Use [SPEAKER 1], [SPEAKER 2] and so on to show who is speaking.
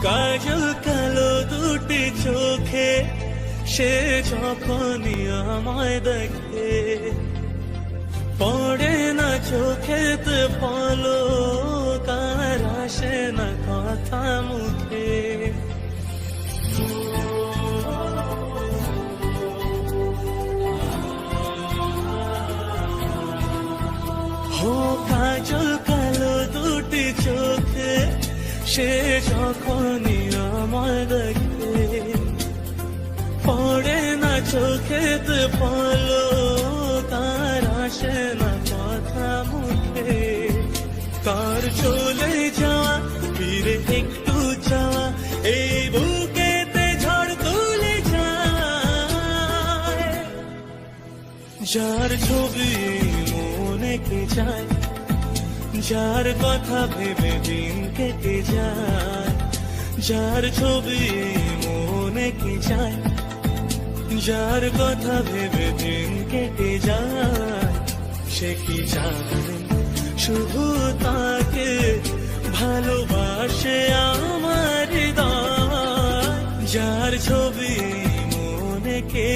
[SPEAKER 1] কাজল কালো দুটি চোখে সে যখনই আমায় দেখে, পড়ে না চোখেতে পলক, আর আসে না কথা মুখে। ও কাজল কালো দুটি চোখে সে যখনই আমায় দেখে, পড়ে না চোখেতে পলক, আর আসে না কথা মুখে। তার চলে যাওয়া ফিরে একটু যাওয়া এই বুকেতে ঝড় তুলে যায়। যার ছবি মনে কে যায়, যার কথা ভেবে দিন কেটে যায়। যার ছবি মনে কে যায়, যার কথা ভেবে দিন কেটে যায়। সে কি জানে শুধু তাকে ভালোবাসে আমার হৃদয়। যার ছবি মনে কে